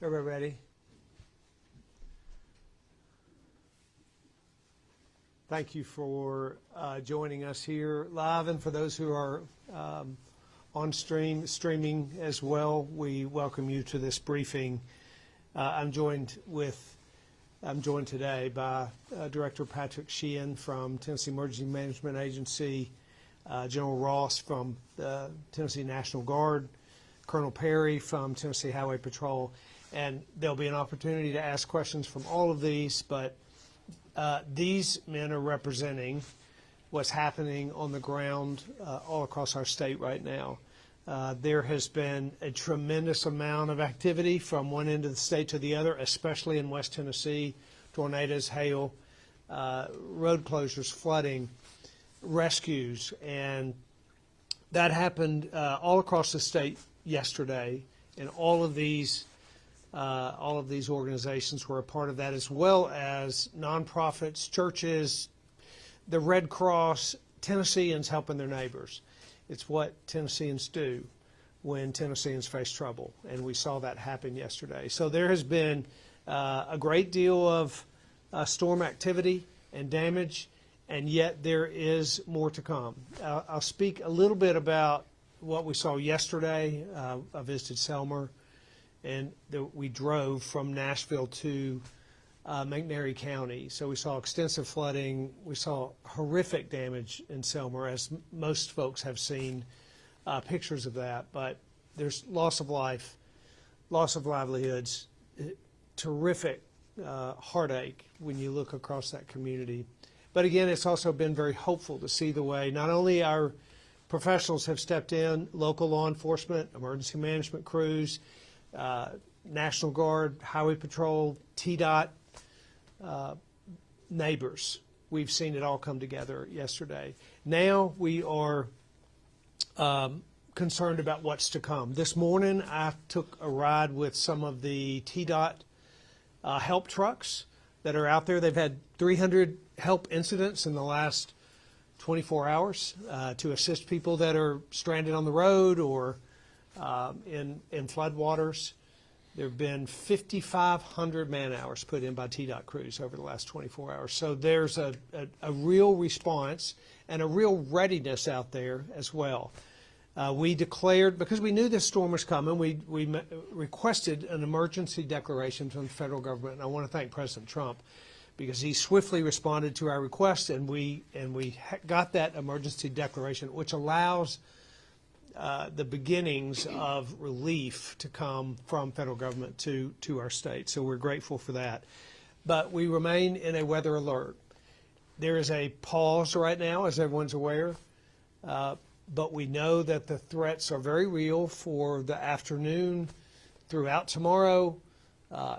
Everybody ready? Thank you for joining us here live, and for those who are on streaming as well, we welcome you to this briefing. I'm joined today by Director Patrick Sheehan from Tennessee Emergency Management Agency, General Ross from the Tennessee National Guard, Colonel Perry from Tennessee Highway Patrol, and there'll be an opportunity to ask questions from all of these, but these men are representing what's happening on the ground all across our state right now. There has been a tremendous amount of activity from one end of the state to the other, especially in West Tennessee: tornadoes, hail, road closures, flooding, rescues, and that happened all across the state yesterday, and all of these organizations were a part of that, as well as nonprofits, churches, the Red Cross. Tennesseans helping their neighbors. It's what Tennesseans do when Tennesseans face trouble, and we saw that happen yesterday. So there has been a great deal of storm activity and damage, and yet there is more to come. I'll speak a little bit about what we saw yesterday. I visited Selmer, and we drove from Nashville to McNairy County. So we saw extensive flooding. We saw horrific damage in Selmer, as most folks have seen pictures of that. But there's loss of life, loss of livelihoods, terrific heartache when you look across that community. But again, it's also been very hopeful to see the way not only our professionals have stepped in, local law enforcement, emergency management crews, National Guard, Highway Patrol, TDOT, neighbors. We've seen it all come together yesterday. Now we are concerned about what's to come. This morning I took a ride with some of the TDOT help trucks that are out there. They've had 300 help incidents in the last 24 hours to assist people that are stranded on the road or in floodwaters. There have been 5,500 man-hours put in by TDOT crews over the last 24 hours. So there's a real response and a real readiness out there as well. We declared, because we knew this storm was coming, we requested an emergency declaration from the federal government. And I want to thank President Trump, because he swiftly responded to our request, and we got that emergency declaration, which allows the beginnings of relief to come from federal government to our state. So we're grateful for that. But we remain in a weather alert. There is a pause right now, as everyone's aware, but we know that the threats are very real for the afternoon, throughout tomorrow,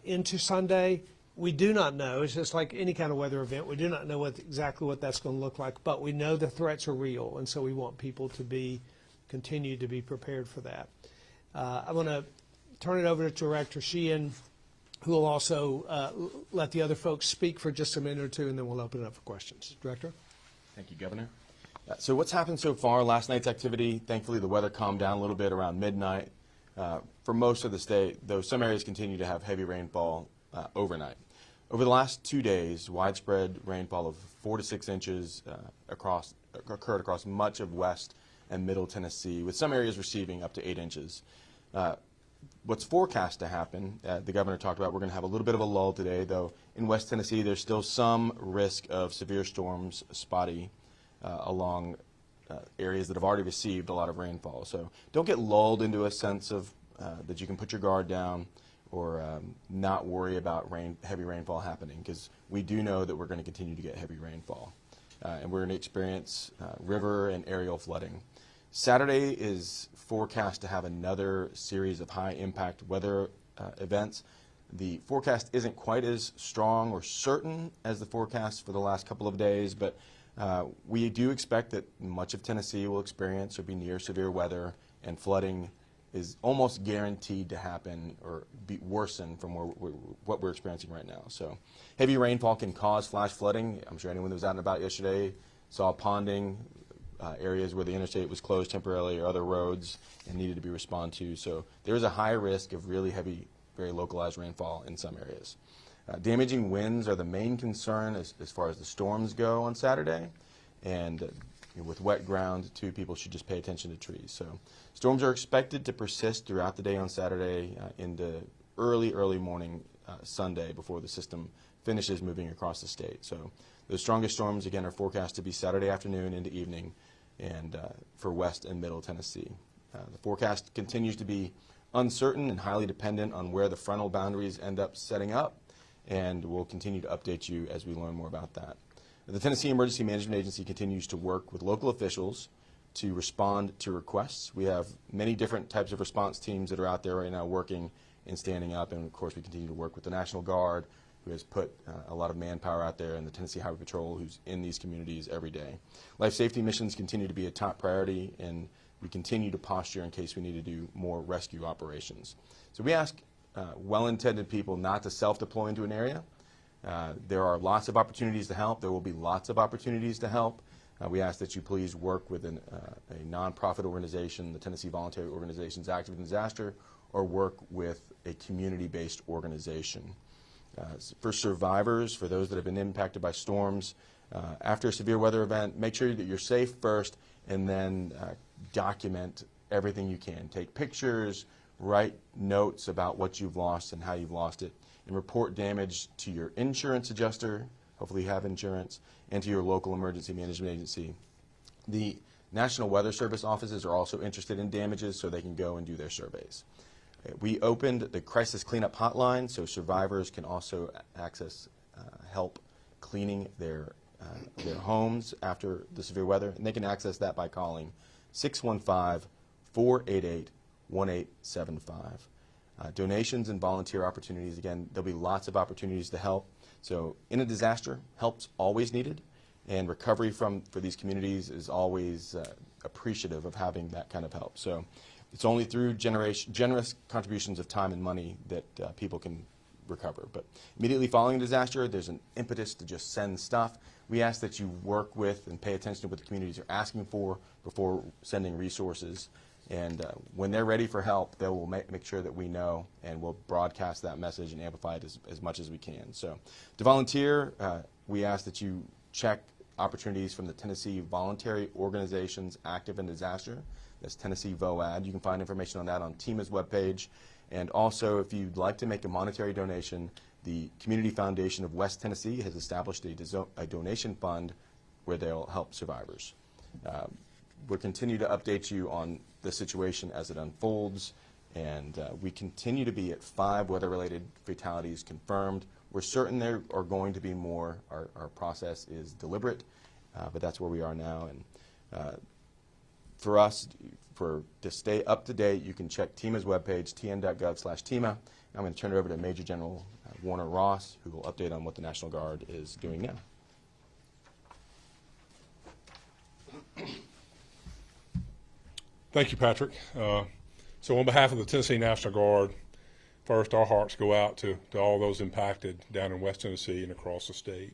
into Sunday. We do not know. It's just like any kind of weather event. We do not know exactly what that's going to look like, but we know the threats are real, and so we want people to continue to be prepared for that. I'm going to turn it over to Director Sheehan, who will also let the other folks speak for just a minute or two, and then we'll open it up for questions. Director? Thank you, Governor. So what's happened so far? Last night's activity, thankfully the weather calmed down a little bit around midnight. For most of the state, though some areas continue to have heavy rainfall overnight. Over the last 2 days, widespread rainfall of 4 to 6 inches occurred across much of West and Middle Tennessee, with some areas receiving up to 8 inches. What's forecast to happen, the governor talked about, we're going to have a little bit of a lull today, though in West Tennessee there's still some risk of severe storms spotty along areas that have already received a lot of rainfall. So don't get lulled into a sense of that you can put your guard down or not worry about heavy rainfall happening, because we do know that we're going to continue to get heavy rainfall. And we're going to experience river and aerial flooding. Saturday is forecast to have another series of high-impact weather events. The forecast isn't quite as strong or certain as the forecast for the last couple of days, but we do expect that much of Tennessee will experience or be near severe weather, and flooding is almost guaranteed to happen or worsen from what we're experiencing right now. So heavy rainfall can cause flash flooding. I'm sure anyone that was out and about yesterday saw ponding, areas where the interstate was closed temporarily or other roads and needed to be responded to. So there is a high risk of really heavy very localized rainfall in some areas. Damaging winds are the main concern as far as the storms go on Saturday, and with wet ground too, people should just pay attention to trees. So storms are expected to persist throughout the day on Saturday into early morning Sunday before the system finishes moving across the state. So those strongest storms again are forecast to be Saturday afternoon into evening, and for west and middle Tennessee. The forecast continues to be uncertain and highly dependent on where the frontal boundaries end up setting up, and we'll continue to update you as we learn more about that. The Tennessee Emergency Management Agency continues to work with local officials to respond to requests. We have many different types of response teams that are out there right now working and standing up, and of course we continue to work with the National Guard, who has put a lot of manpower out there, and the Tennessee Highway Patrol, who's in these communities every day. Life safety missions continue to be a top priority, and we continue to posture in case we need to do more rescue operations. So we ask well-intended people not to self-deploy into an area. There are lots of opportunities to help. There will be lots of opportunities to help. We ask that you please work with a nonprofit organization, the Tennessee Voluntary Organizations Active in Disaster, or work with a community-based organization. For survivors, for those that have been impacted by storms, after a severe weather event, make sure that you're safe first, and then document everything you can. Take pictures, write notes about what you've lost and how you've lost it, and report damage to your insurance adjuster, hopefully you have insurance, and to your local emergency management agency. The National Weather Service offices are also interested in damages, so they can go and do their surveys. We opened the crisis cleanup hotline, so survivors can also access help cleaning their homes after the severe weather, and they can access that by calling 615-488-1875. Donations and volunteer opportunities, again, there'll be lots of opportunities to help. So in a disaster, help's always needed, and recovery for these communities is always appreciative of having that kind of help. So it's only through generous contributions of time and money that people can recover. But immediately following a disaster, there's an impetus to just send stuff. We ask that you work with and pay attention to what the communities are asking for before sending resources. And when they're ready for help, they will make sure that we know, and we'll broadcast that message and amplify it as much as we can. So to volunteer, we ask that you check opportunities from the Tennessee Voluntary Organizations Active in Disaster. That's Tennessee VOAD. You can find information on that on TEMA's webpage. And also, if you'd like to make a monetary donation, the Community Foundation of West Tennessee has established a donation fund where they'll help survivors. We'll continue to update you on the situation as it unfolds, and we continue to be at 5 weather-related fatalities confirmed. We're certain there are going to be more. Our process is deliberate, but that's where we are now. And for us, to stay up to date, you can check TEMA's webpage, tn.gov/TEMA. I'm going to turn it over to Major General Warner Ross, who will update on what the National Guard is doing now. Thank you, Patrick. So on behalf of the Tennessee National Guard, first, our hearts go out to all those impacted down in West Tennessee and across the state.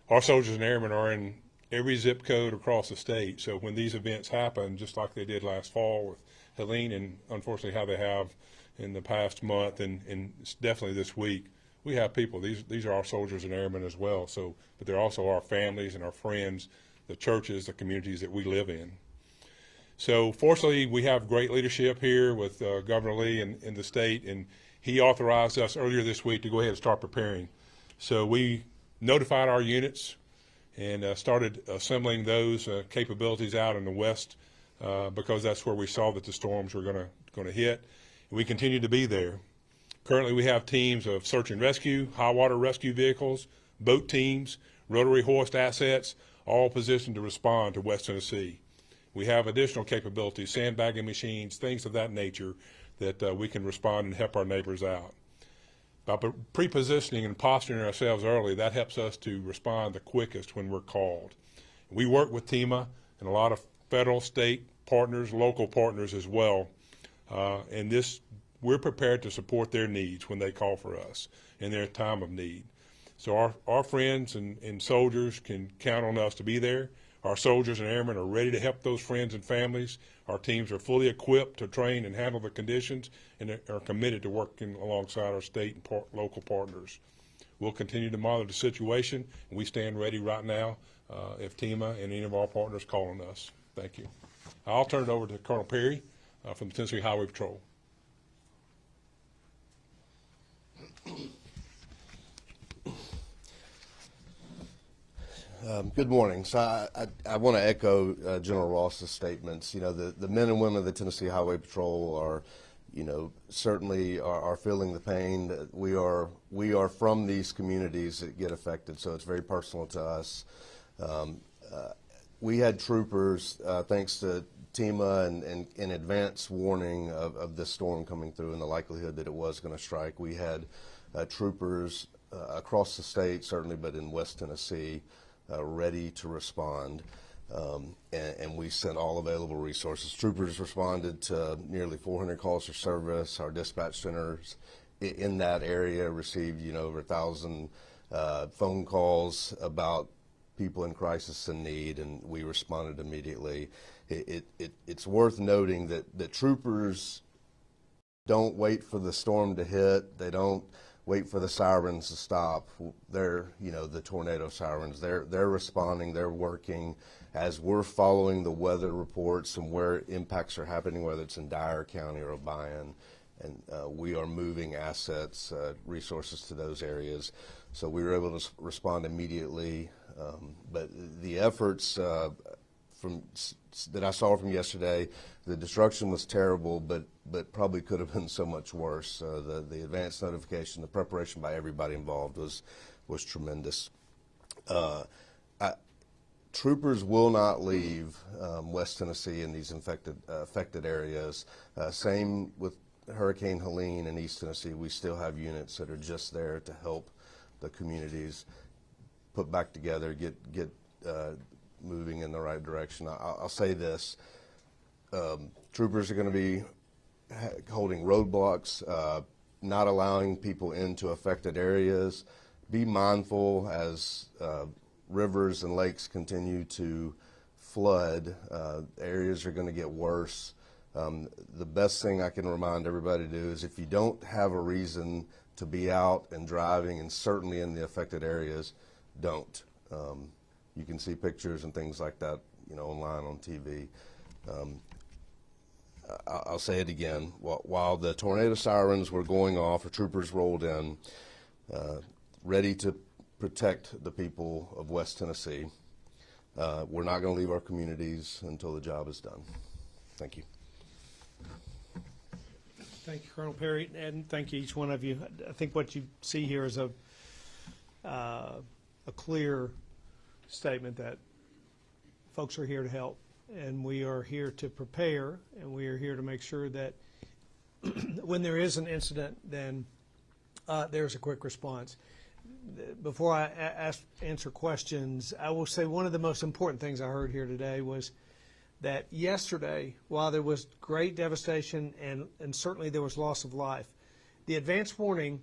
Our soldiers and airmen are in every zip code across the state, so when these events happen, just like they did last fall with Helene, and unfortunately how they have in the past month and definitely this week, we have people. These are our soldiers and airmen as well, but they're also our families and our friends, the churches, the communities that we live in. So fortunately, we have great leadership here with Governor Lee in the state, and he authorized us earlier this week to go ahead and start preparing. So we notified our units and started assembling those capabilities out in the west because that's where we saw that the storms were going to hit. And we continue to be there. Currently, we have teams of search and rescue, high water rescue vehicles, boat teams, rotary hoist assets, all positioned to respond to West Tennessee. We have additional capabilities, sandbagging machines, things of that nature that we can respond and help our neighbors out. By pre-positioning and posturing ourselves early, that helps us to respond the quickest when we're called. We work with TEMA and a lot of federal, state partners, local partners as well. And we're prepared to support their needs when they call for us in their time of need. So our friends and soldiers can count on us to be there. Our soldiers and airmen are ready to help those friends and families. Our teams are fully equipped to train and handle the conditions and are committed to working alongside our state and local partners. We'll continue to monitor the situation, and we stand ready right now if TEMA and any of our partners call on us. Thank you. I'll turn it over to Colonel Perry from the Tennessee Highway Patrol. Good morning. So I want to echo General Ross's statements. You know, the men and women of the Tennessee Highway Patrol are, you know, certainly are feeling the pain. We are from these communities that get affected, so it's very personal to us. We had troopers, thanks to TEMA and in advance warning of this storm coming through and the likelihood that it was going to strike. We had troopers across the state, certainly, but in West Tennessee, ready to respond, and we sent all available resources. Troopers responded to nearly 400 calls for service. Our dispatch centers in that area received, you know, over 1,000 phone calls about people in crisis and need, and we responded immediately. It's worth noting that troopers don't wait for the storm to hit. They don't wait for the sirens to stop. They're, you know, the tornado sirens. They're responding. They're working as we're following the weather reports and where impacts are happening, whether it's in Dyer County or Obion, and we are moving assets, resources to those areas. So we were able to respond immediately. But the efforts that I saw from yesterday, the destruction was terrible, but probably could have been so much worse. The advance notification, the preparation by everybody involved was tremendous. Troopers will not leave West Tennessee in these affected areas. Same with Hurricane Helene in East Tennessee. We still have units that are just there to help the communities put back together, get moving in the right direction. I'll say this. Troopers are going to be holding roadblocks, not allowing people into affected areas. Be mindful as rivers and lakes continue to flood. Areas are going to get worse. The best thing I can remind everybody to do is if you don't have a reason to be out and driving, and certainly in the affected areas, don't. You can see pictures and things like that, you know, online on TV. I'll say it again. While the tornado sirens were going off, the troopers rolled in, ready to protect the people of West Tennessee. We're not going to leave our communities until the job is done. Thank you. Thank you, Colonel Perry, and thank you, each one of you. I think what you see here is a clear statement that folks are here to help, and we are here to prepare, and we are here to make sure that when there is an incident, then there's a quick response. Before I answer questions, I will say one of the most important things I heard here today was that yesterday, while there was great devastation and certainly there was loss of life, the advance warning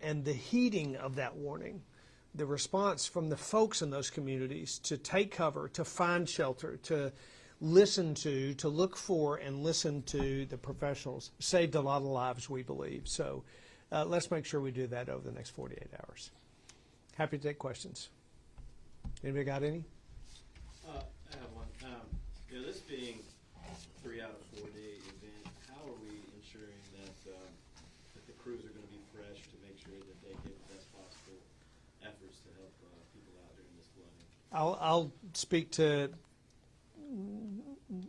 and the heeding of that warning, the response from the folks in those communities to take cover, to find shelter, to listen to look for and listen to the professionals saved a lot of lives, we believe. So let's make sure we do that over the next 48 hours. Happy to take questions. Anybody got any? I have one. This being a 3 out of 4 day event, how are we ensuring that the crews are going to be fresh to make sure that they give the best possible efforts to help people out during this flooding? I'll speak to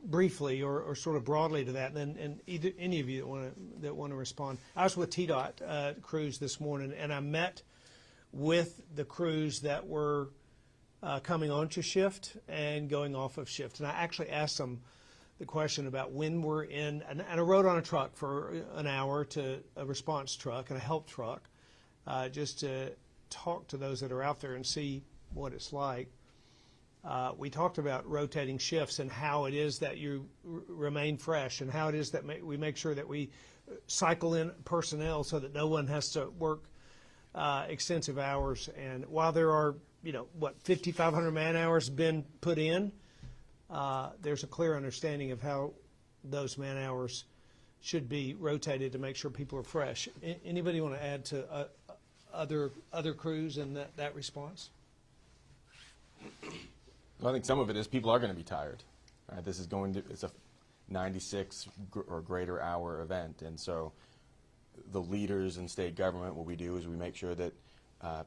briefly or sort of broadly to that, and either any of you that want to respond. I was with TDOT crews this morning, and I met with the crews that were coming onto shift and going off of shift, and I actually asked them the question about when we're in, and I rode on a truck for an hour to a response truck and a help truck, just to talk to those that are out there and see what it's like. We talked about rotating shifts and how it is that you remain fresh, and how it is that we make sure that we cycle in personnel so that no one has to work extensive hours. And while there are, 5,500 man hours been put in, there's a clear understanding of how those man hours should be rotated to make sure people are fresh. Anybody want to add to other crews in that response? Well, I think some of it is people are going to be tired. Right? It's a 96 or greater hour event, and so the leaders in state government, what we do is we make sure that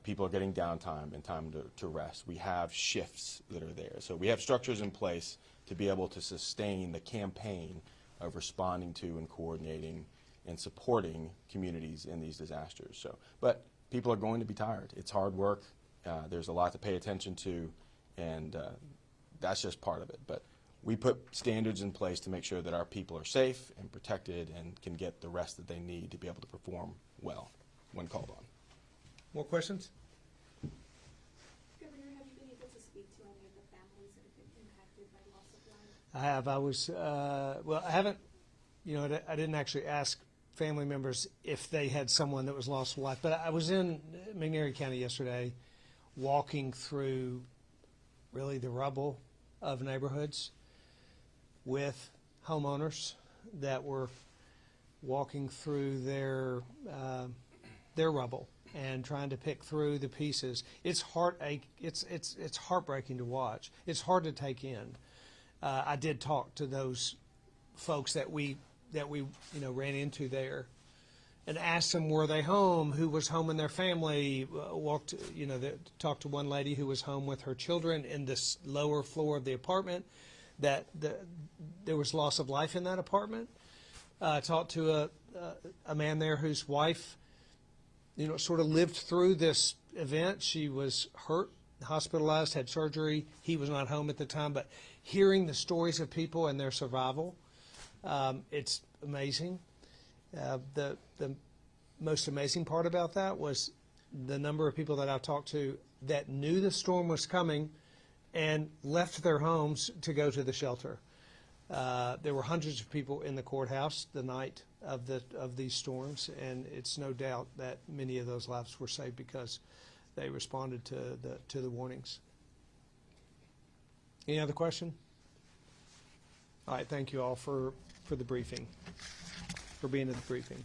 people are getting downtime and time to rest. We have shifts that are there. So we have structures in place to be able to sustain the campaign of responding to and coordinating and supporting communities in these disasters. So, but people are going to be tired. It's hard work. There's a lot to pay attention to, and that's just part of it. But we put standards in place to make sure that our people are safe and protected and can get the rest that they need to be able to perform well when called on. More questions? Governor, have you been able to speak to any of the families that have been impacted by loss of life? I have. I was, well, I haven't, I didn't actually ask family members if they had someone that was lost to life, but I was in McNairy County yesterday walking through really the rubble of neighborhoods with homeowners that were walking through their rubble and trying to pick through the pieces. It's it's heartbreaking to watch. It's hard to take in. I did talk to those folks that we ran into there, and asked them were they home, who was home in their family. Talked to one lady who was home with her children in this lower floor of the apartment. That there was loss of life in that apartment. Talked to a man there whose wife, sort of lived through this event. She was hurt, hospitalized, had surgery. He was not home at the time, but hearing the stories of people and their survival, it's amazing. The most amazing part about that was the number of people that I talked to that knew the storm was coming and left their homes to go to the shelter. There were hundreds of people in the courthouse the night of these storms, and it's no doubt that many of those lives were saved because they responded to the warnings. Any other question? All right, thank you all for the briefing, for being at the briefing.